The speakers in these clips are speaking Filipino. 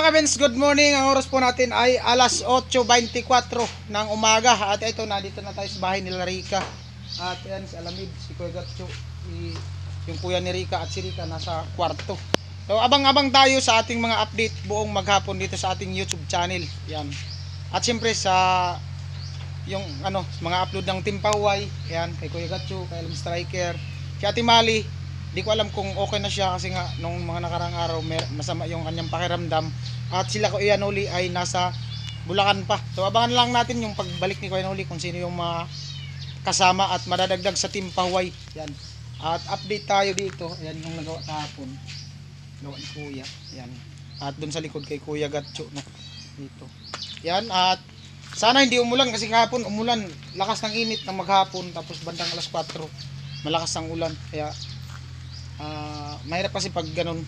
mga kabins, good morning. Ang oras po natin ay alas 8:24 ng umaga. At ito, nandito na tayo sa bahay nila Rica. At yan, si Alamid, si Kuya Gatcho, yung kuya ni Rica at si Rica nasa kwarto. So abang-abang tayo sa ating mga update buong maghapon dito sa ating YouTube channel. Yan. At siyempre sa yung mga upload ng Team Paway, yan, kay Kuya Gatcho, kay Alam Striker, kay Ate Mali. Di ko alam kung okay na siya kasi nga nung mga nakarang araw masama yung kanyang pakiramdam. At sila Kuya Noli ay nasa Bulacan pa. So abangan lang natin yung pagbalik ni Kuya Noli kung sino yung mga kasama at madadagdag sa Team Paway. Yan. At update tayo dito. Yan yung nagawa kahapon. Gawa ni Kuya. Yan. At dun sa likod kay Kuya Gatcho, no? Dito. Yan. At sana hindi umulan kasi kahapon umulan. Lakas ng init ng maghapon tapos bandang alas 4 malakas ang ulan. Kaya mahirap kasi pag ganun,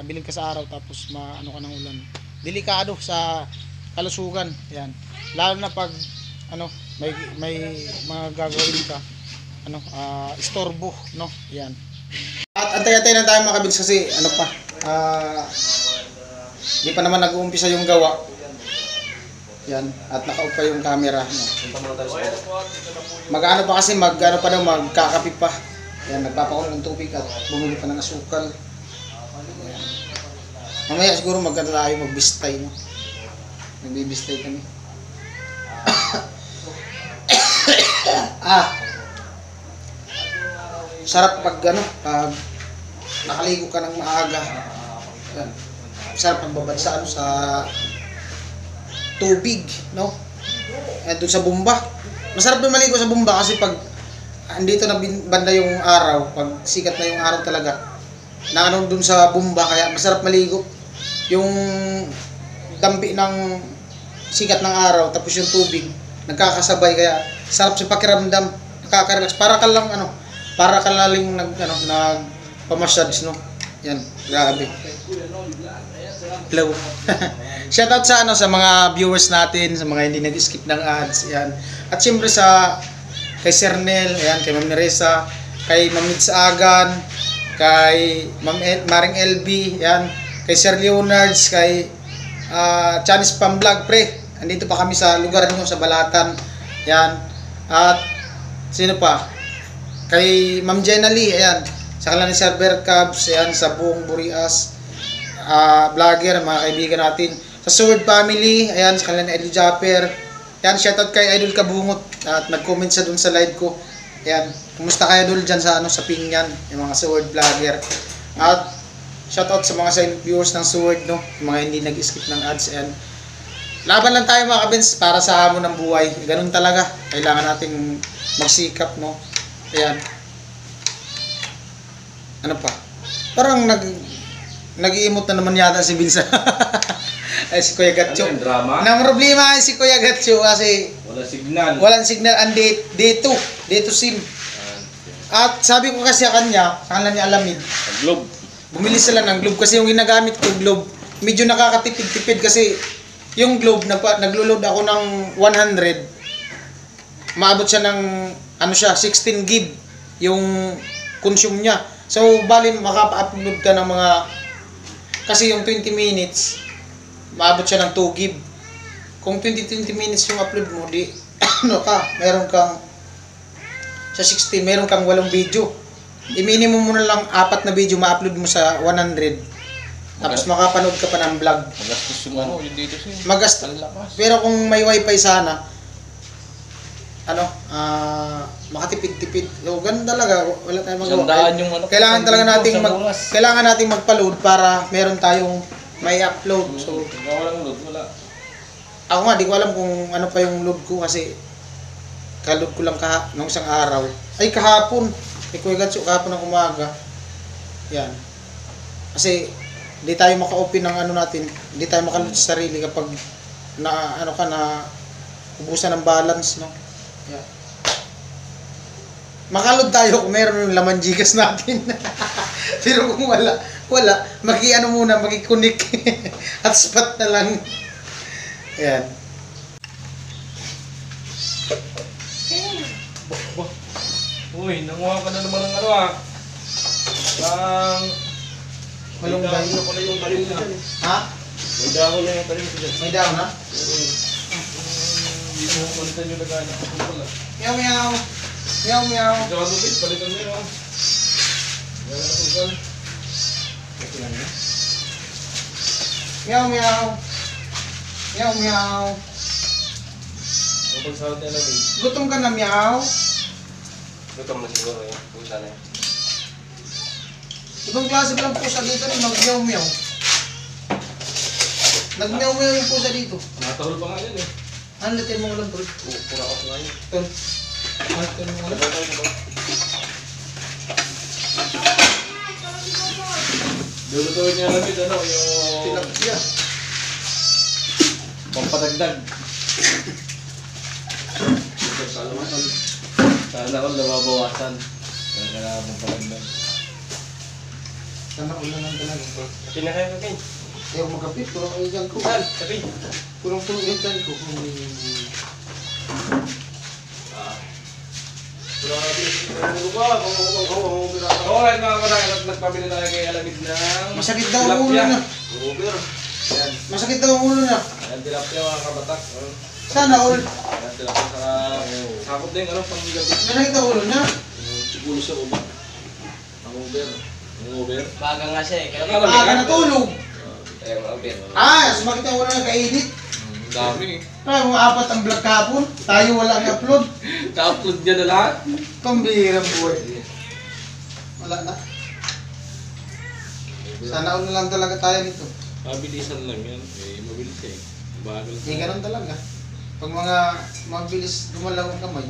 bilib ka sa araw tapos maano ka ng ulan, delikado sa kalusugan. Yan, lalo na pag may mga gagawin ka istorbo, no? Yan. At antay-antay na tayo mga kabins kasi di pa naman nag-uumpisa yung gawa. Yan, at naka-off pa yung camera, no? Mag-ano pa kasi magkakapi pa. Yan, nagpapakulo ng tubig at bumili pa ng asukal. Yan. Mamaya siguro tayo magbistay, no? Nagbibistay kami. Sarap pag pag nakaligo ka ng maaga. Yan. Sarap pagbabad sa tubig, no? At doon sa bumba. Masarap din maligo sa bumba kasi pag andito na banda yung araw, pag sikat na yung araw talaga, dun sa bumba, kaya masarap maligo. Yung dampi ng sikat ng araw, tapos yung tubig, nagkakasabay, kaya sarap sa pakiramdam, nakaka-relax. Para ka lang nagpamassage, no? Yan, grabe. Hello. Shoutout sa mga viewers natin, sa mga hindi nag-skip ng ads, yan. At siyempre kay Sir Nel, ayan, kay Ma'am Neresa, kay Ma'am Mitsagan, kay Ma'am Maring LB, ayan, kay Sir Leonards, kay Chanis Pamblog, pre. Andito pa kami sa lugar niyo sa Balatan. Ayan. At sino pa? Kay Ma'am Jenna Lee, ayan, sa kanila ni Sir Bercabs, ayan, sa buong Burias, vlogger, mga kaibigan natin. Sa Sword Family, ayan, sa kanila ni Eddie Japper. Yan, shoutout kay Idol Kabungot at nag-comment siya dun sa live ko. Yan, kumusta kayo dul dyan sa Pingyan, yung mga sword vlogger. At shoutout sa mga silent viewers ng sword, no? Yung mga hindi nag-skip ng ads. Yan, laban lang tayo mga kabins para sa hamon ng buhay. Ganun talaga, kailangan nating magsikap, no? Ayan. Ano pa? Parang nag-i-emote na naman yata si Vince. Ay, si Kuya Gatcho. Ang problema ay si Kuya Gatcho kasi walang signal ang D2 SIM. At sabi ko kasi sa kanila ni Alamid, globe. Bumili sila ng globe kasi yung ginagamit ko globe, medyo nakakatipid-tipid kasi yung globe naglo-load ako ng 100. Maabot siya ng 16 GB yung consume niya. So bali makapa-upload ka ng mga, kasi yung 20 minutes maabot siya ng 2 GB. Kung 20 minutes yung upload mo, di meron kang sa 60, meron kang 8 video. I-minimum mo na lang 4 na video ma-upload mo sa 100. Tapos makapanood ka pa ng vlog. Magastos yung dito siya. Magastos. Pero kung may wifi sana, makatipid-tipid. So, ganun talaga, wala tayong magawa. Kailangan nating magpa-load para meron tayong may upload. So, wala. Ako nga, di ko alam kung ano pa yung load ko kasi ka-load ko lang nung isang araw. Ay, kahapon. Kuya Gatcho, kahapon ng umaga. Yan. Kasi, di tayo maka-open ng natin. Di tayo maka-load sa sarili kapag ubusan ng balance, no? Yan. Maka-load tayo kung meron yung laman Gcash natin. Pero kung wala, maki-connect. At spot na lang. Ayan. Uy, nanguha ka na naman ng Malunggay. Ano pala yung galing na? Ha? May dahon na yung talim ko dyan. May down ha? Hindi mo palitan yung lagay. Ako pala. Meow meow. Meow meow. Ikaw ano bit, palitan mo yun. Wala na kung saan. Ito lang yun. Meow meow. Meow meow. Kapag sahod niya lang eh. Gutom ka na meow. Gutom na siguro eh. Kung saan eh. Ibang klase pa lang pusa dito rin, mag-meow meow. Nag-meow meow yung pusa dito. Natahol pa nga yan eh. Ano litin mo ulam, tol? Pura ako nga yun. Tol. Ano litin mo ulam? Lulutuin niya lang ito, ano, yung... Tilapia. Pampadagdag. Sana all nababawasan. Kaya kailangan pampaladagdag. Sana ulan lang talaga. Kapin na kayo, kapin. Ayaw magkapit, kurang kayo dyan ko. Saan? Kapin. Kurang-kurang yung dyan ko. Oo, kahit mga kamarang, nagpabili tayo kay Alamid ng... Masakit daw ang ulo na. Uber. Yan. Masakit daw ang ulo na. Yan, tilapia mga kabatak. Sana all. Yan, tilapia sa... Sakot din, ano, panggigabi. Masakit ang ulo na. Siguro sa uba. Ang Uber. Ang Uber. Baga nga siya eh. Kaya Aga natulog. Ayun, ang Uber. Ah, sumakit ang ulo na kainit. Ang dami eh. Ah, mga apat ang vlog kahapon. Tayo wala ang upload. Ka-upload niya na lahat. Pambihirang buhay. Wala na. Sana all na lang talaga tayo nito. Mabilisan lang yan. Eh, mabilis eh. Bagal. Hindi ganun talaga. Pag mga mabilis gumalaw ang kamay,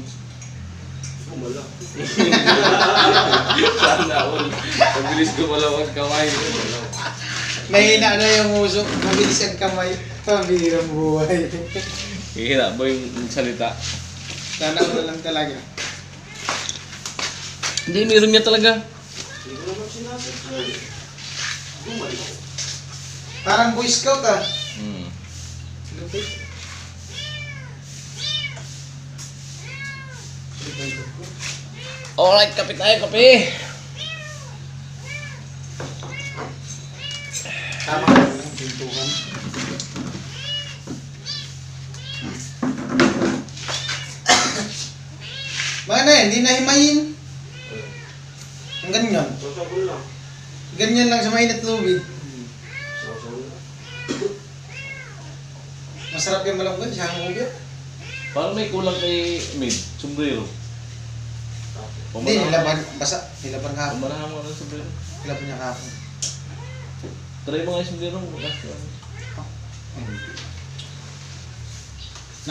Gumalaw. Sana all. Mabilis gumalaw ang kamay. Gumalaw. mahina na yung uso, mabilis ang kamay. Pambihirang buhay. Hihira ba yung salita? Sana all na lang talaga. Hindi, meron niya talaga. Parang Boy Scout ah. Lupit. Alright, kape tayo, kape. Tama ka yung pintuhan. Mga na yan, hindi na himayin. Ang ganyan. Ganyan lang sa mainit tubig. Masarap yung malambot, siya ang ubi. Parang may kulang kay Mid, sombrero. Hindi, nilaban, basa. Nilaban kahapon. Pumanahan mo ng sombrero. Nilaban niya kahapon. Try mo nga yung sombrero. Bukas ko.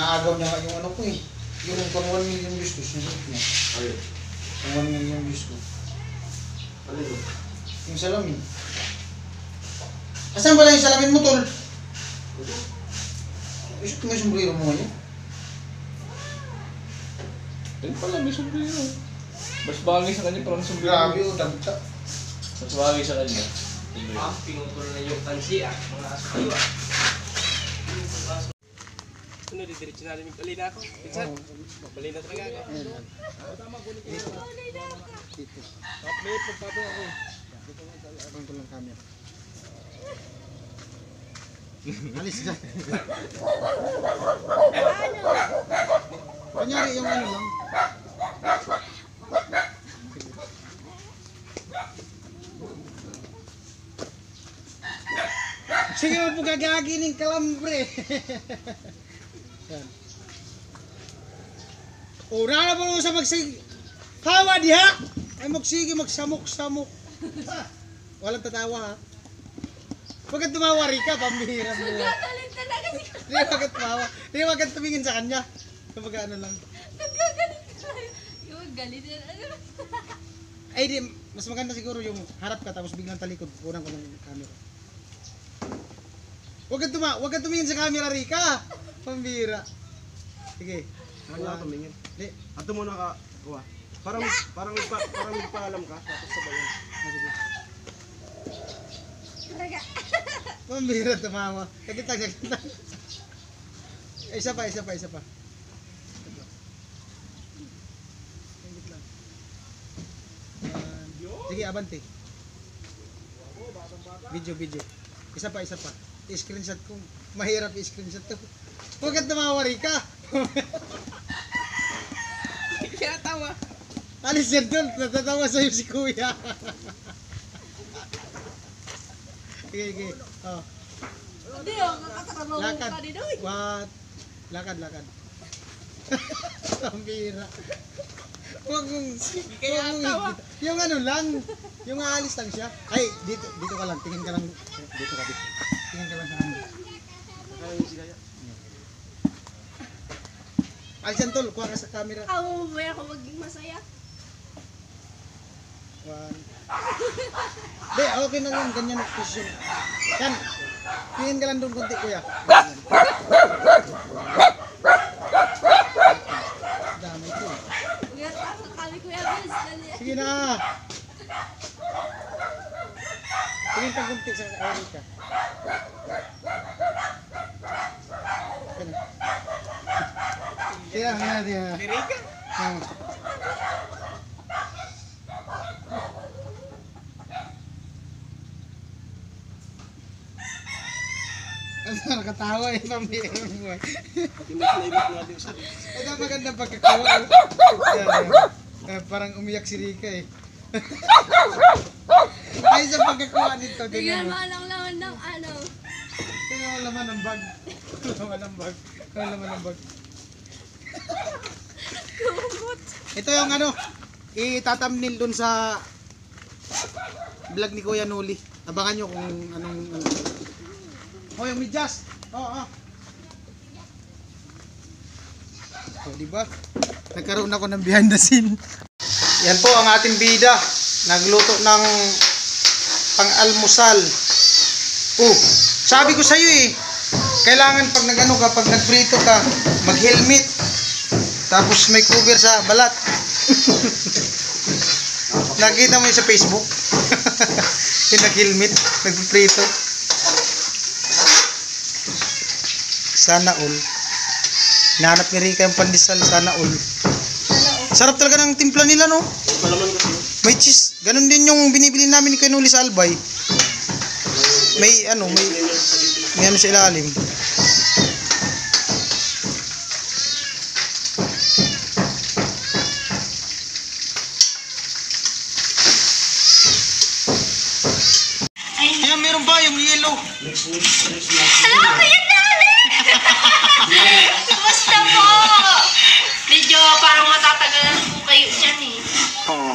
Naagaw niya nga yung ano ko eh. Yung pang 1 million views ko, sinunod niya. Pang 1 million views ko. Yung salamin. Asan ba lang yung salamin mo, tol? Isot mo yung sombrero mo ngayon. Ayun pala, may sombrero. Mas bagay sa kanya parang sombrero. Grabe yung dagta. Mas bagay sa kanya. ah, pinutol na yung tansi ah. Mga aso kayo ah. Ano, didiretso na rin yung na ako. Pinsan, mabali na talaga ako. Dito. Update, pagpato ako. Abang ko lang camera. Alis dyan. Kunyari yung ano lang. Sige mo po gagagi ng kalambre. Yan. Una na po sa magsig... Hawa diha! Ay magsige magsamok-samok. Walang tatawa ha. Bakit tumawa Rika? Pambihira mo. Galit talaga si Hindi bakit tumawa. Hindi bakit tumingin sa kanya. Kapag ano lang. Nagagalit tayo. Yung galit na Ay di, mas maganda siguro yung harap ka tapos biglang talikod. Kurang ko ng camera. Huwag ka tumingin sa camera Rika. Pambihira. Sige. Ano ka tumingin? Di. Ato muna ka, kuha. Parang magpaalam ka, tapos sabayan. Sige. talaga. Pambihira tumawa. Sakit lang. Isa pa. Sakit lang. Sige, abante. Video. Isa pa. I-screenshot ko. Mahirap i-screenshot to. Bakit namawari ka? Kaya tawa. Alis yan doon. Natatawa sa'yo si kuya. Okay. Oh. Hindi, kakatrabaho Lakad. ka din, oy. What? Lakad. Ang bira. Huwag mong... kaya huwag mong tawa. higit. Yung ano lang. Yung aalis lang siya. Ay, dito ka lang. Tingin ka lang. Dito. Tingin ka lang sa ano. Alis yan tol. Kuha ka sa camera. Ako ba ako maging masaya? One. Hindi, okay na lang. Ganyan position. Yan. Tingin ka lang doon konti kuya. Damay ko. Kuya, takot kami Kuya Biz. Dali. Sige na. Tingin ka konti sa Erika. Tira na dia. Erika? Ano nakatawa eh, pambira mo. Imit natin yung sarili. Ito ang magandang pagkakawa. Parang umiyak si Rika eh. Ay, sa pagkakawa nito. Tingnan Tingnan mo mo. lang laman ng ano. Tingnan mo laman ng bag. Laman ng bag. Ito yung ano, itatamnil dun sa vlog ni Kuya Noli. Abangan nyo kung anong ano. Oh, yung medyas. Oh. Oh, di ba? Nagkaroon ako ng behind the scene. Yan po ang ating bida. Nagluto ng pang-almusal. Oh, sabi ko sa iyo eh. Kailangan pag nag-ano ka, pag nagprito ka, mag-helmet. Tapos may cover sa balat. Nakita mo yun sa Facebook? Yung nag-helmet, nagprito. Sana all. Hinahanap ni Rika yung pandesal, sana all. Sarap talaga ng timpla nila, no? Malaman ko. May cheese. Ganon din yung binibili namin ni Kanuli sa Albay. May ano sa ilalim. Ayan, meron ba yung yellow? Alam ko yun na ulit! Kumusta po? Medyo parang matatagalan po kayo dyan eh. Oo.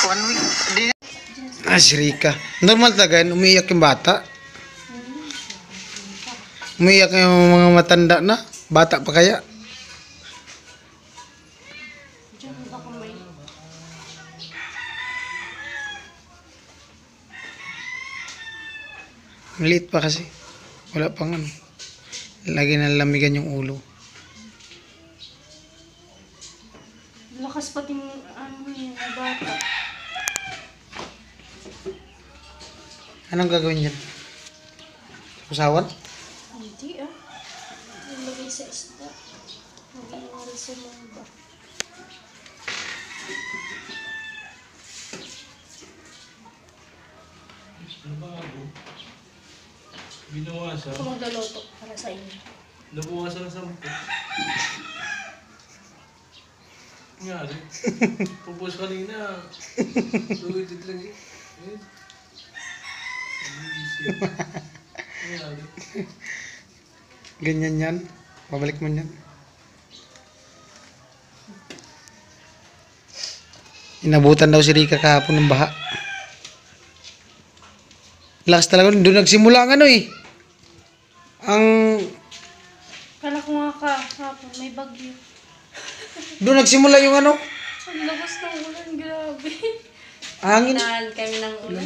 1 week. Si Rika. Normal talaga yan, umiiyak yung bata. Umiiyak yung mga matanda na. Bata pa kaya. Diyan ba kamay? Maliit pa kasi. Wala pang ano. Lagi na lamigan yung ulo. Lakas pati ano yun, bata. Anong gagawin yan? Usawan? Hindi ah. Ilagay sa isda. Mag-iwari sa mga ba. Binawasan. Ito magluluto para sa inyo. Nabuwasan ng 10. Nangyari. Pupus kanina. Suwitit lang eh. Nangyari. Ganyan yan. Pabalik mo yan. Inabutan daw si Rika kahapon ng baha. Lakas talaga. Doon nagsimula ang ano eh. Ang... Kala ko nga kahapon, may bagyo. Doon nagsimula yung ano. Ang lakas ng ulan, grabe. Hangin. Nahan kami ng ulan.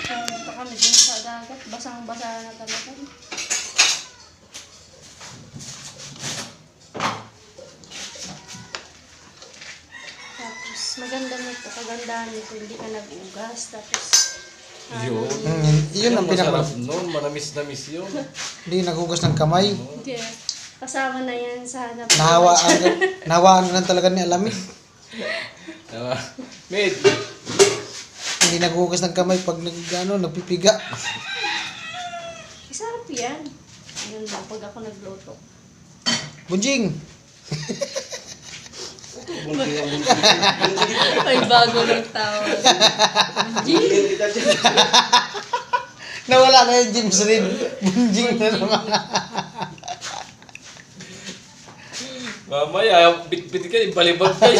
Pumunta kami dun sa dagat, basang-basa na talaga. Tapos maganda nito, kagandahan nito, hindi ka nag-ugas. Tapos Yun ang pinaka... Masarap nun. Manamis-namis yun. Hindi naghugas ng kamay. hindi, kasama na yan sa hanap. Nahawaan lang talaga ni Alamid. Diba? Mate. Hindi naghugas ng kamay pag nagpipiga. Sarap yan. Yun lang, pag ako nagluto. Bunjing! Ay, bago ng tawag. Nawala na yung James Reid. Bunjing na naman. Mamaya, bit-bit ka, ibalibag ka.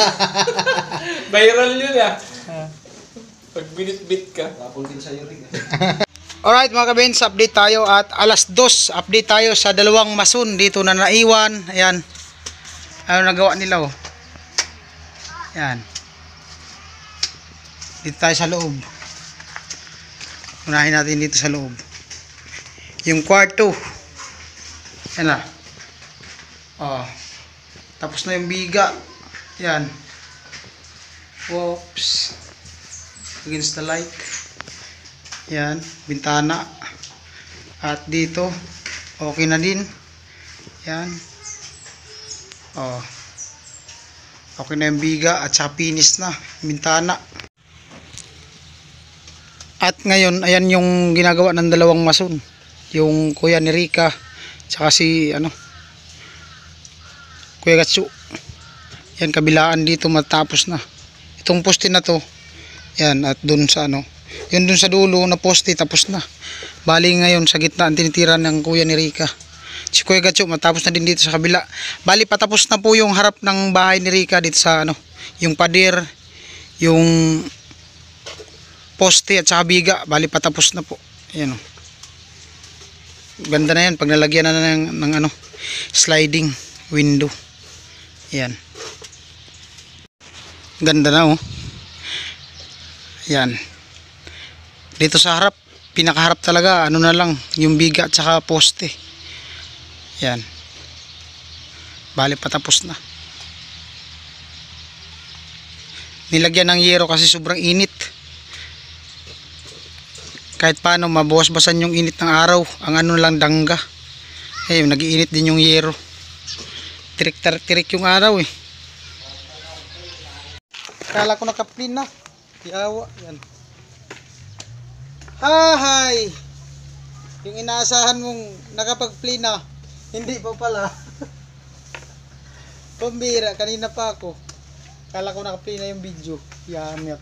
Viral yun Pag binit-bit ka. Tapon din sa'yo rin. Alright mga kabins, update tayo at alas 2, update tayo sa dalawang mason dito na naiwan. Ayan. Ano nagawa nila oh. Ayan. Dito tayo sa loob. Unahin natin dito sa loob. Yung kwarto. Ayan na. Oh. Tapos na yung biga. Ayan. Whoops. Against the light. Yan, bintana. At dito, okay na din. Yan. Oh. Okay na yung biga at saka finish na bintana. At ngayon, ayan yung ginagawa ng dalawang mason. Yung kuya ni Rica, saka si Kuya Gatsu. Yan, kabilaan dito matapos na. Itong poste na to. Yan, at dun sa yun dun sa dulo na poste tapos na. Bali ngayon sa gitna ang tinitira ng kuya ni Rica. Si Kuya Gatsu matapos na din dito sa kabila. Bali patapos na po yung harap ng bahay ni Rica dito sa yung pader, yung poste at saka biga. Bali patapos na po. Ayan oh. Ganda na yan pag nalagyan na ng sliding window. Ayan. Ganda na oh. Ayan. Dito sa harap, pinakaharap talaga, na lang, yung biga at saka poste. Yan. Bali patapos na. Nilagyan ng yero kasi sobrang init. Kahit paano, mabawas-basan yung init ng araw. Ang lang, dangga. Eh, nag-iinit din yung yero. Tirik yung araw eh. Kala ko nakaplin na. Iawa, yan. Hi! Yung inaasahan mong nakapag-play na, hindi pa pala. Pambira, kanina pa ako. Kala ko naka-play na yung video. Yamit.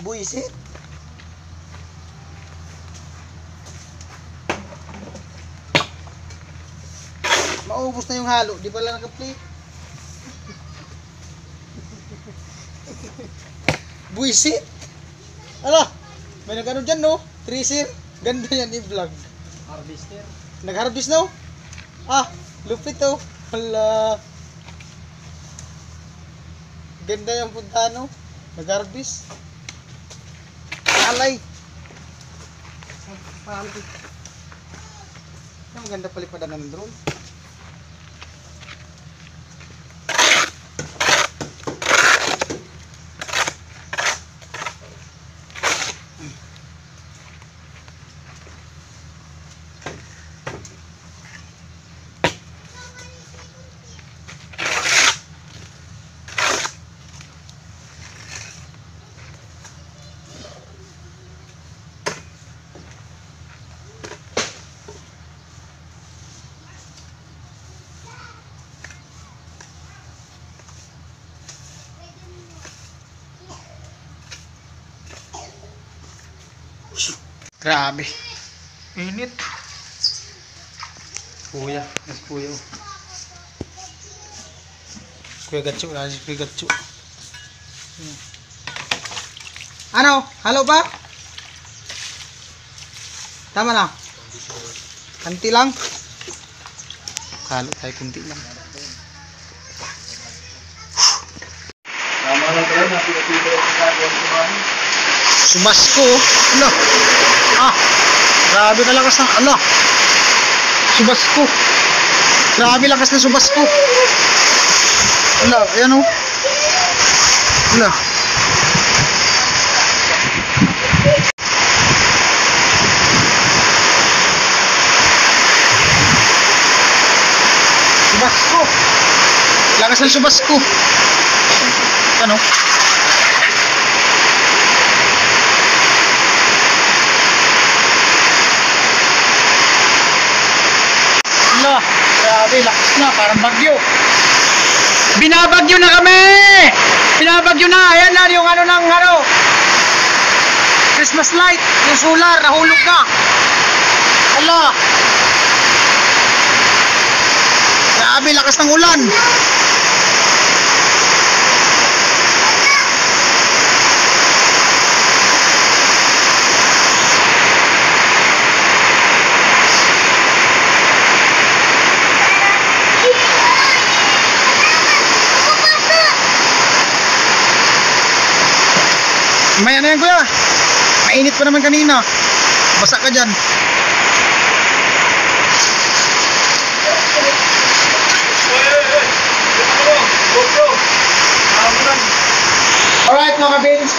Buisit. Maubos na yung halo, di pala naka-play. Buisit. Ala! May nag-ano dyan no? Tracer. Ganda yan i-vlog. Harvester. Nag-harvest no? Ah, lupit oh. Hala. Ganda yung punta no? Nag-harvest. Alay. Ang ganda palipadan ng drone. Grabe. Init. Kuya. Yes, kuya. Kuya Gatsu. Kuya Gatsu. Ano? Halo ba? Tama na. Kunti lang. Halo tayo kunti lang. Tama lang tayo, napipili ako sa akin sa bahay. Subasko. Ano? Ah. Grabe kalakas na. Ano? Subasko. Grabe lakas na subasko. Ano? Ayan o. Ano? Subasko. Lakas ng subasko. Ano? Ala, grabe, lakas na, parang bagyo. Binabagyo na kami! Binabagyo na! Ayan na yung ano ng ano. Christmas light, yung solar, nahulog na. Ala! Grabe, lakas ng ulan. May ano yan kuya? Mainit pa naman kanina. Basa ka dyan. Alright mga kabins.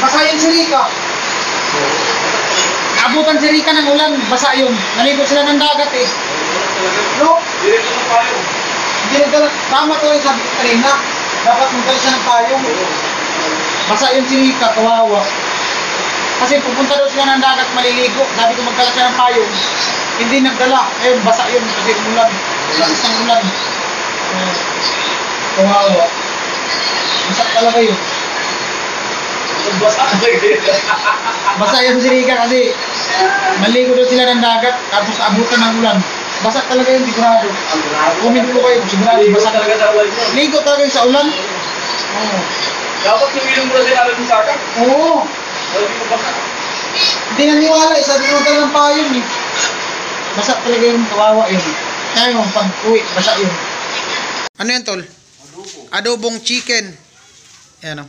Basa yun si Rika. Naabutan si Rika ng ulan. Basa yun. Nalibot sila ng dagat eh. No? Hindi nagdala. Tama to yung sabi ko kanina. Dapat magdala siya ng payong. Basa yun si Rika, kawawa. Kasi pupunta daw sila ng dagat maliligo. Sabi ko magdala siya ng payong. Hindi nagdala. Ayun, basa yun kasi ulan. Lakas ng ulan. Kawawa. Basa talaga yun. Basa yun si Rika kasi maligo daw sila ng dagat tapos abutan ng ulan. Basa talaga yun, sigurado. Comment po kayo, sigurado. Basa talaga sa ulan. Ligo talaga yun sa ulan. Oo. Dapat tumilong mo na sila alam sa akin. Oo. Hindi naniwala eh. Sabi ko talagang payong eh. Basa talaga yung kawawa yun. Kaya yung pag-uwi, basa yun. Ano yan tol? Adobong chicken. Yan o.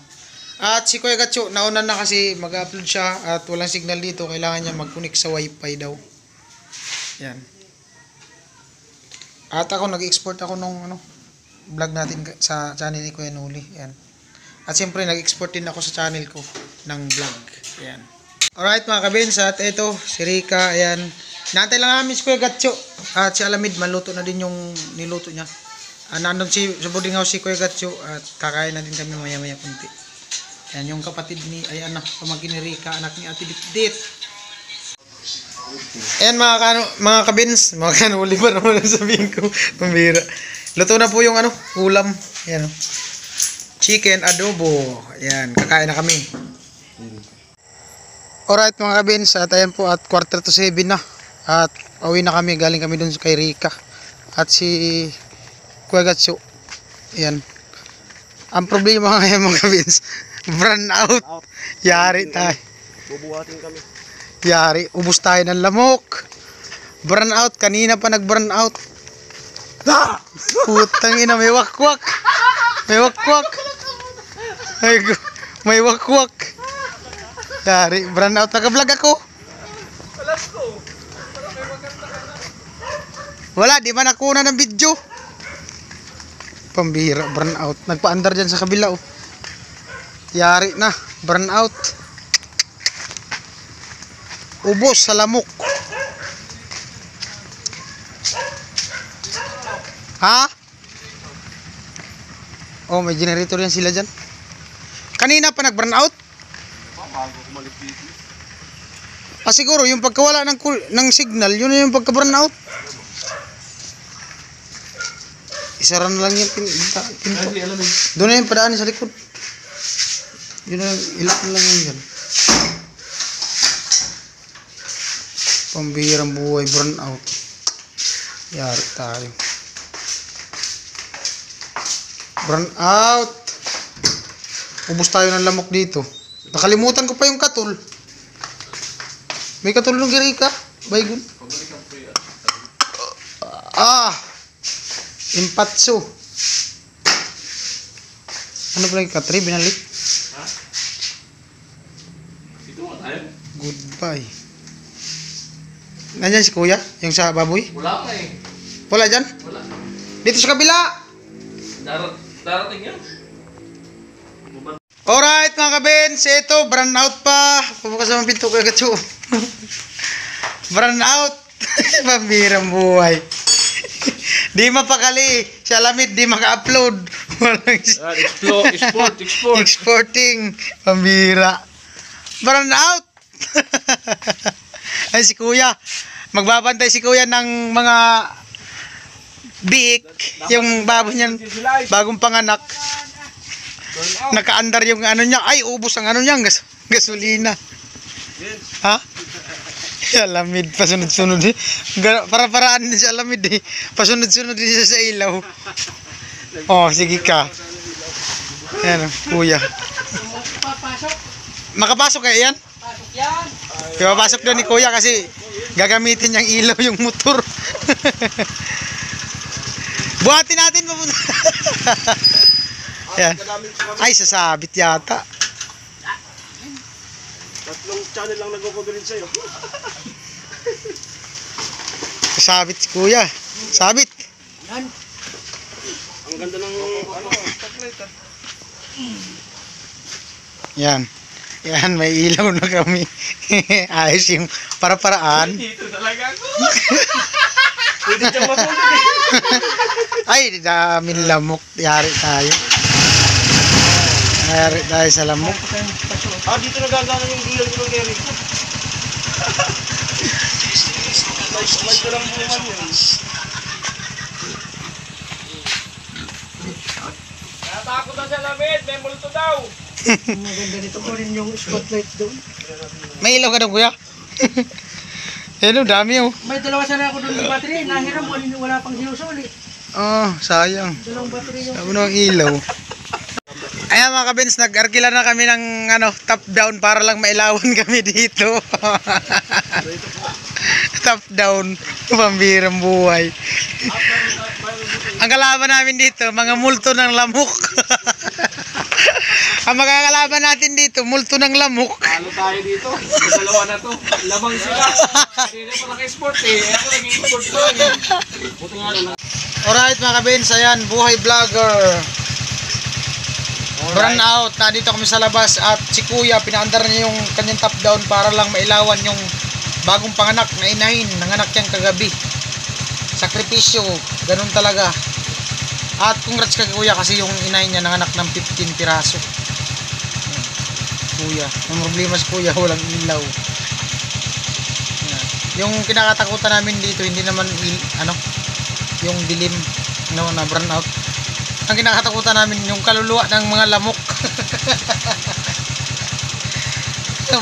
At si Kuya Gatcho, nauna na kasi mag-upload siya at walang signal dito. Kailangan niya mag-connect sa wifi daw. Yan. At ako, nag-export ako nung vlog natin sa channel ni Kuya Nuli. Yan. At siyempre, nag-export din ako sa channel ko ng vlog. Ayan. Alright mga kabins, at ito, si Rika, ayan. Naantay lang namin si Kuya Gatcho. At si Alamid, maluto na din yung niluto niya. Nandun sa boarding house si Kuya Gatcho at kakain na din kami maya-maya kunti. Ayan, yung kapatid ni, ayan na, pamangkin ni Rika, anak ni Ate Ditdit. Ayan mga kabins, mga kanuli pa naman sabihin ko. Pambira. Luto na po yung ulam. Ayan o. Chicken adobo. Ayan, kakain na kami. Alright mga kabins, at ayan po at 6:45 na. At pauwi na kami, galing kami dun kay Rika. At si Kuya Gatcho. Ayan. Ang problema ngayon mga kabins, burn out. Yari tayo. Bubuhatin kami. Yari, ubos tayo ng lamok. Burn out, kanina pa nag-burn out. Putang ina, may wakwak. May wakwak. May wakwak. Yari, burn out. Naka-vlog ako. Wala, di ba nakuna ng video? Pambira, burn out. Nagpa-andar dyan sa kabila oh. Yari na, burn out. Ubos sa lamok. Ha? Oh, may generator yan sila dyan. Kanina pa nag-burn out? Siguro yung pagkawala ng signal, yun na yung pagka-burn out. Isara na lang yung pinto. Doon na yung padaanin sa likod. Yun na, ilak na lang yun dyan. Pambihirang buhay, burn out. Yari tayo. Burn out. Ubus tayo ng lamok dito. Nakalimutan ko pa yung katul. May katul nung Rika. Baygon. Impatso. Ano pala yung katri? Binalik? Ha? Dito nga tayo. Goodbye. Nandyan si Kuya? Yung sa baboy? Wala pa eh. Wala dyan? Wala. Dito sa kabila! Darating yan. Alright mga kabins, ito, burn out pa. Pupukas naman pinto Kuya Gatcho. Burn out. Pambirang buhay. Di mapakali. Si Alamid, di maka-upload. Export. Exporting. Pambira. Burn out. Ay si Kuya. Magbabantay si kuya ng mga biik, yung babo niyan, bagong panganak. Nakaandar yung ano niya. Ay, ubos ang ano niya, gasolina. Ha? Alamid, pasunod-sunod eh. Para-paraan din sa alamid eh. Pasunod-sunod din siya sa ilaw. Oh, sige ka. Ayan, kuya. Makapasok kaya yan? Pasok yan. Papasok doon ni kuya kasi gagamitin niyang ilaw yung motor. Buhatin natin mapunta. Yan. Ay, sasabit yata. Tatlong channel lang nagko-cover sa'yo. Sasabit si kuya. Sabit. Ang ganda ng ano, stoplight ah. Yan. Yan, may ilaw na kami. Ayos yung para-paraan. Dito talaga ako. Pwede diyang matulog Ay, daming lamok. Yari tayo. Yari tayo sa lamok. Dito nagagana yung ilaw ko ng Gary. Light ko lang buman yun. Natakot na sa lamit. May multo daw. May ilaw ka doon, kuya? Hello, dami oh. May dalawa sana ako doon ng battery. Nahiram, wala pang sinusuli. Oh, sayang. Dalawang battery yung... Sabi ng ilaw. Ayan mga kabins, nag-arkila na kami ng top down para lang mailawan kami dito. Top down, pambirang buhay. Ang kalaban namin dito, mga multo ng lamok. Ang makakalaban natin dito, multo ng lamok. Ano tayo dito? Sa dalawa na to. Lamang sila. Hindi pa naka-export eh. Ako nag-export ko eh. Buti nga lang. Alright mga kabins, ayan, buhay vlogger. Run out, nandito kami sa labas at si kuya, pinaandar niya yung kanyang top down para lang mailawan yung bagong panganak na inahin. Nanganak yan kagabi. Sakripisyo, ganun talaga. At congrats kay kuya kasi yung inahin niya nanganak ng 15 piraso. Ayan, kuya, ang problema si kuya, walang ilaw. Ayan. Yung kinakatakutan namin dito, hindi naman yung dilim na burn out. Ang kinakatakutan namin yung kaluluwa ng mga lamok.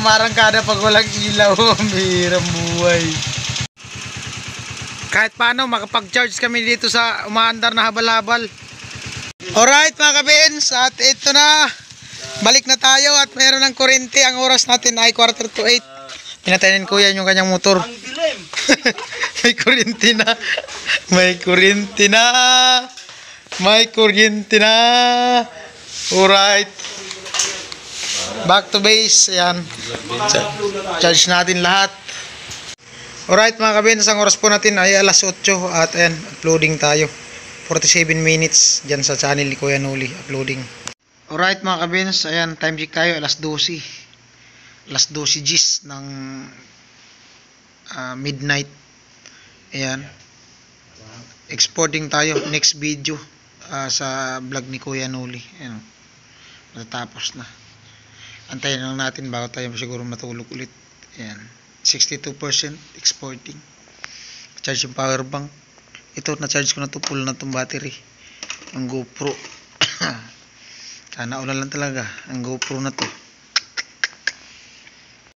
Marangkada pag walang ilaw, mahirap buhay. Kahit paano makapag-charge kami dito sa umaandar na habal-habal. Alright mga kabins, at ito na. Balik na tayo at mayroon ng kuryente. Ang oras natin ay 7:45. Pinatayin ko yan yung kanyang motor. Ang dilim! May kuryente na. May kuryente na. May kuryente na. Alright. Back to base. Ayan. Charge natin lahat. Alright mga kabins, ang oras po natin ay alas 8 at ayan, uploading tayo. 47 minutes dyan sa channel ni Kuya Noli, uploading. Alright mga kabins, ayan, time check tayo, alas 12. Alas 12 Gs ng midnight. Ayan. Exporting tayo, next video sa vlog ni Kuya Noli. Ayan. Natatapos na. Antayin lang natin bago tayo siguro matulog ulit. Ayan. 62% exporting. Charge yung power bank. Ito, na-charge ko na to, full na itong battery. Ang GoPro. Sana ulan lang talaga. Ang GoPro na to.